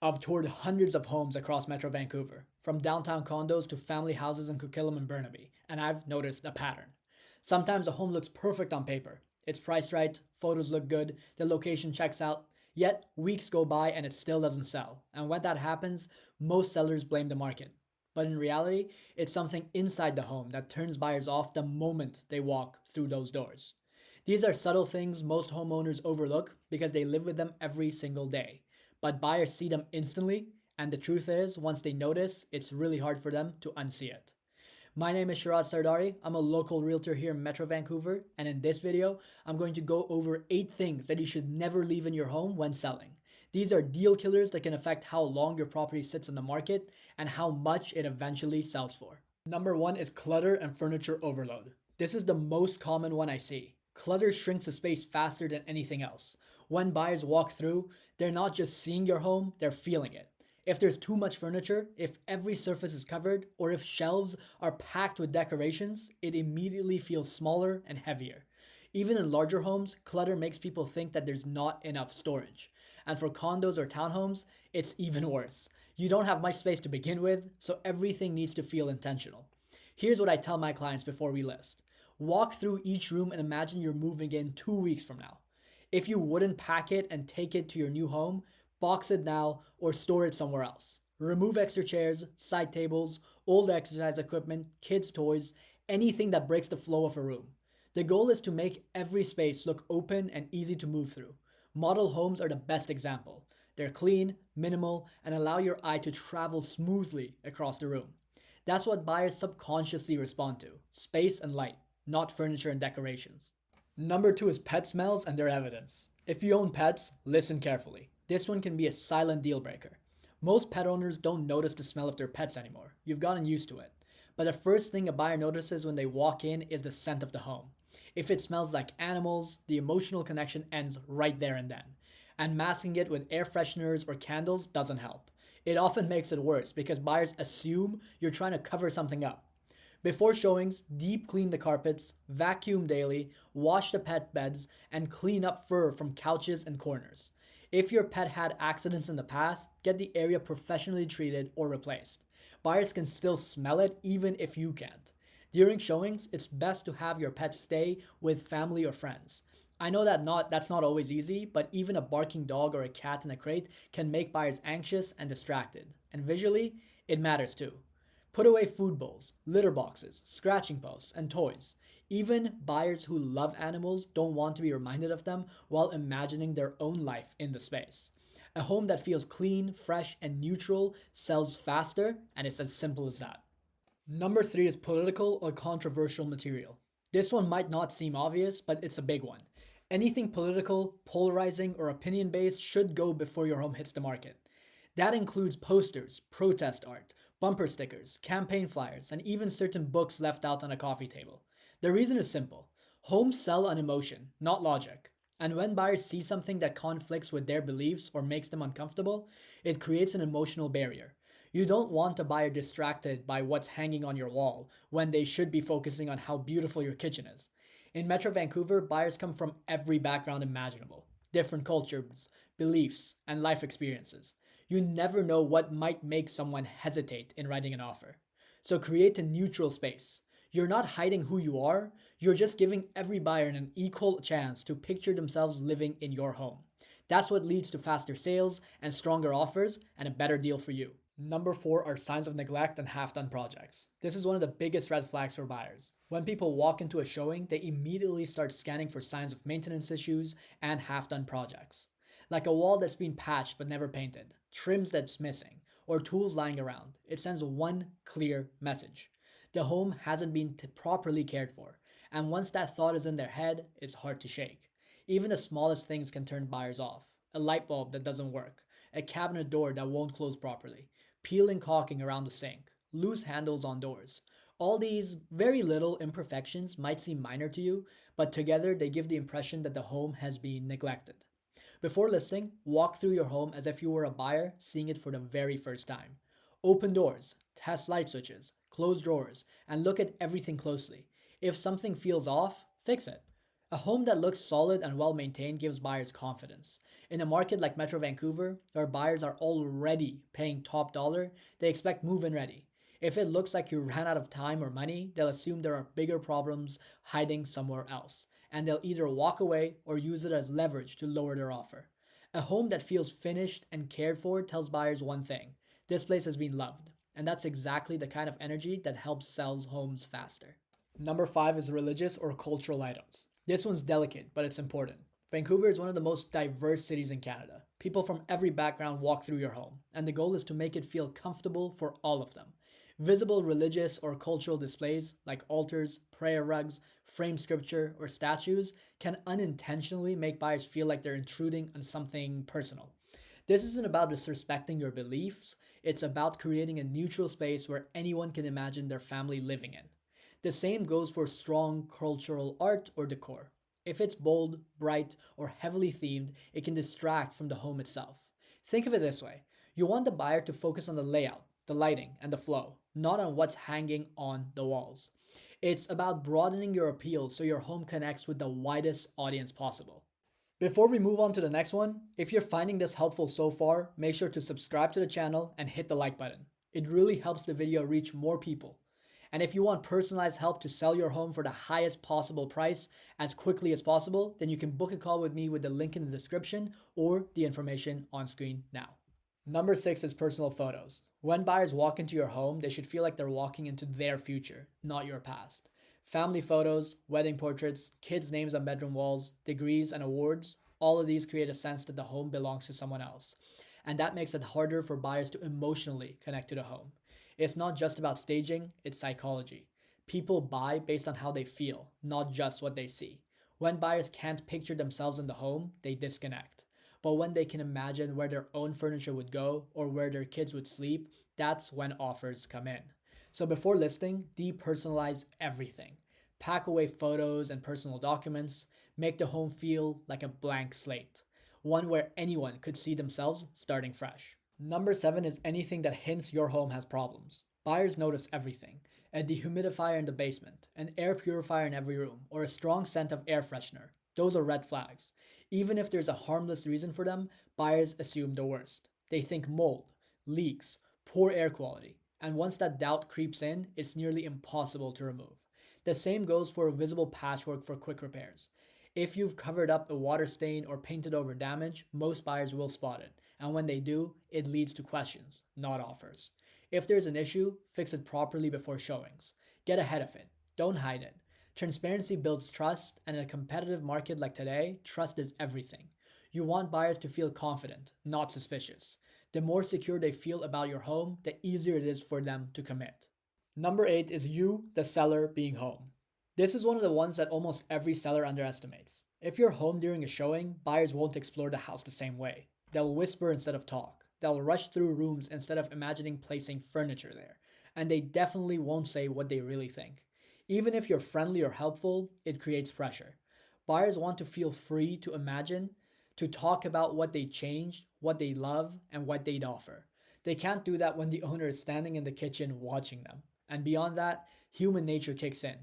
I've toured hundreds of homes across Metro Vancouver, from downtown condos to family houses in Coquitlam and Burnaby, and I've noticed a pattern. Sometimes a home looks perfect on paper. It's priced right, photos look good, the location checks out, yet weeks go by and it still doesn't sell. And when that happens, most sellers blame the market. But in reality, it's something inside the home that turns buyers off the moment they walk through those doors. These are subtle things most homeowners overlook because they live with them every single day. But buyers see them instantly, and the truth is, once they notice, it's really hard for them to unsee it. My name is Shahrad Sardari. I'm a local realtor here in Metro Vancouver, and in this video, I'm going to go over 8 things that you should never leave in your home when selling. These are deal killers that can affect how long your property sits in the market and how much it eventually sells for. Number 1 is clutter and furniture overload. This is the most common one I see. Clutter shrinks the space faster than anything else. When buyers walk through, they're not just seeing your home, they're feeling it. If there's too much furniture, if every surface is covered, or if shelves are packed with decorations, it immediately feels smaller and heavier. Even in larger homes, clutter makes people think that there's not enough storage. And for condos or townhomes, it's even worse. You don't have much space to begin with, so everything needs to feel intentional. Here's what I tell my clients before we list. Walk through each room and imagine you're moving in 2 weeks from now. If you wouldn't pack it and take it to your new home, box it now or store it somewhere else. Remove extra chairs, side tables, old exercise equipment, kids' toys, anything that breaks the flow of a room. The goal is to make every space look open and easy to move through. Model homes are the best example. They're clean, minimal, and allow your eye to travel smoothly across the room. That's what buyers subconsciously respond to: space and light, not furniture and decorations. Number 2 is pet smells and their evidence. If you own pets, listen carefully. This one can be a silent deal breaker. Most pet owners don't notice the smell of their pets anymore. You've gotten used to it. But the first thing a buyer notices when they walk in is the scent of the home. If it smells like animals, the emotional connection ends right there and then. And masking it with air fresheners or candles doesn't help. It often makes it worse because buyers assume you're trying to cover something up. Before showings, deep clean the carpets, vacuum daily, wash the pet beds, and clean up fur from couches and corners. If your pet had accidents in the past, get the area professionally treated or replaced. Buyers can still smell it even if you can't. During showings, it's best to have your pet stay with family or friends. I know that's not always easy, but even a barking dog or a cat in a crate can make buyers anxious and distracted. And visually, it matters too. Put away food bowls, litter boxes, scratching posts, and toys. Even buyers who love animals don't want to be reminded of them while imagining their own life in the space. A home that feels clean, fresh, and neutral sells faster, and it's as simple as that. Number 3 is political or controversial material. This one might not seem obvious, but it's a big one. Anything political, polarizing, or opinion based should go before your home hits the market. That includes posters, protest art, bumper stickers, campaign flyers, and even certain books left out on a coffee table. The reason is simple. Homes sell on emotion, not logic. And when buyers see something that conflicts with their beliefs or makes them uncomfortable, it creates an emotional barrier. You don't want a buyer distracted by what's hanging on your wall when they should be focusing on how beautiful your kitchen is. In Metro Vancouver, buyers come from every background imaginable, different cultures, beliefs, and life experiences. You never know what might make someone hesitate in writing an offer. So create a neutral space. You're not hiding who you are, you're just giving every buyer an equal chance to picture themselves living in your home. That's what leads to faster sales and stronger offers and a better deal for you. Number 4 are signs of neglect and half-done projects. This is one of the biggest red flags for buyers. When people walk into a showing, they immediately start scanning for signs of maintenance issues and half-done projects. Like a wall that's been patched but never painted, trims that's missing, or tools lying around. It sends one clear message: the home hasn't been properly cared for. And once that thought is in their head, it's hard to shake. Even the smallest things can turn buyers off. A light bulb that doesn't work, a cabinet door that won't close properly, peeling caulking around the sink, loose handles on doors. All these very little imperfections might seem minor to you, but together they give the impression that the home has been neglected. Before listing, walk through your home as if you were a buyer seeing it for the very first time. Open doors, test light switches, close drawers, and look at everything closely. If something feels off, fix it. A home that looks solid and well maintained gives buyers confidence. In a market like Metro Vancouver, where buyers are already paying top dollar, they expect move in ready. If it looks like you ran out of time or money, they'll assume there are bigger problems hiding somewhere else, and they'll either walk away or use it as leverage to lower their offer. A home that feels finished and cared for tells buyers one thing: this place has been loved. And that's exactly the kind of energy that helps sell homes faster. Number 5 is religious or cultural items. This one's delicate, but it's important. Vancouver is one of the most diverse cities in Canada. People from every background walk through your home, and the goal is to make it feel comfortable for all of them. Visible religious or cultural displays like altars, prayer rugs, framed scripture, or statues can unintentionally make buyers feel like they're intruding on something personal. This isn't about disrespecting your beliefs, it's about creating a neutral space where anyone can imagine their family living in. The same goes for strong cultural art or decor. If it's bold, bright, or heavily themed, it can distract from the home itself. Think of it this way: you want the buyer to focus on the layout, the lighting, and the flow, not on what's hanging on the walls. It's about broadening your appeal so your home connects with the widest audience possible. Before we move on to the next one, if you're finding this helpful so far, make sure to subscribe to the channel and hit the like button. It really helps the video reach more people. And if you want personalized help to sell your home for the highest possible price as quickly as possible, then you can book a call with me with the link in the description or the information on screen now. Number 6 is personal photos. When buyers walk into your home, they should feel like they're walking into their future, not your past. Family photos, wedding portraits, kids' names on bedroom walls, degrees, and awards, all of these create a sense that the home belongs to someone else. And that makes it harder for buyers to emotionally connect to the home. It's not just about staging, it's psychology. People buy based on how they feel, not just what they see. When buyers can't picture themselves in the home, they disconnect. But when they can imagine where their own furniture would go or where their kids would sleep, that's when offers come in. So before listing, depersonalize everything. Pack away photos and personal documents. Make the home feel like a blank slate, one where anyone could see themselves starting fresh. Number 7 is anything that hints your home has problems. Buyers notice everything: a dehumidifier in the basement, an air purifier in every room, or a strong scent of air freshener. Those are red flags. Even if there's a harmless reason for them, buyers assume the worst. They think mold, leaks, poor air quality, and once that doubt creeps in, it's nearly impossible to remove. The same goes for visible patchwork for quick repairs. If you've covered up a water stain or painted over damage, most buyers will spot it, and when they do, it leads to questions, not offers. If there's an issue, fix it properly before showings. Get ahead of it. Don't hide it. Transparency builds trust, and in a competitive market like today, trust is everything. You want buyers to feel confident, not suspicious. The more secure they feel about your home, the easier it is for them to commit. Number 8 is you, the seller, being home. This is one of the ones that almost every seller underestimates. If you're home during a showing, buyers won't explore the house the same way. They'll whisper instead of talk. They'll rush through rooms instead of imagining placing furniture there. And they definitely won't say what they really think. Even if you're friendly or helpful, it creates pressure. Buyers want to feel free to imagine, to talk about what they changed, what they love, and what they'd offer. They can't do that when the owner is standing in the kitchen watching them. And beyond that, human nature kicks in.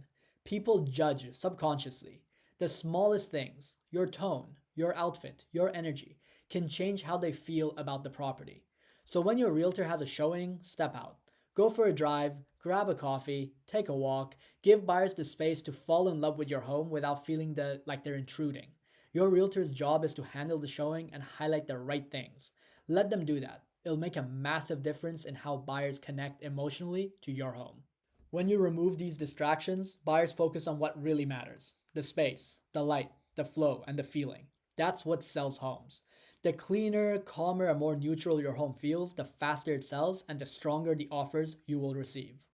People judge subconsciously. The smallest things, your tone, your outfit, your energy, can change how they feel about the property. So when your realtor has a showing, step out. Go for a drive, grab a coffee, take a walk, give buyers the space to fall in love with your home without feeling like they're intruding. Your realtor's job is to handle the showing and highlight the right things. Let them do that. It'll make a massive difference in how buyers connect emotionally to your home. When you remove these distractions, buyers focus on what really matters: the space, the light, the flow, and the feeling. That's what sells homes. The cleaner, calmer, and more neutral your home feels, the faster it sells and the stronger the offers you will receive.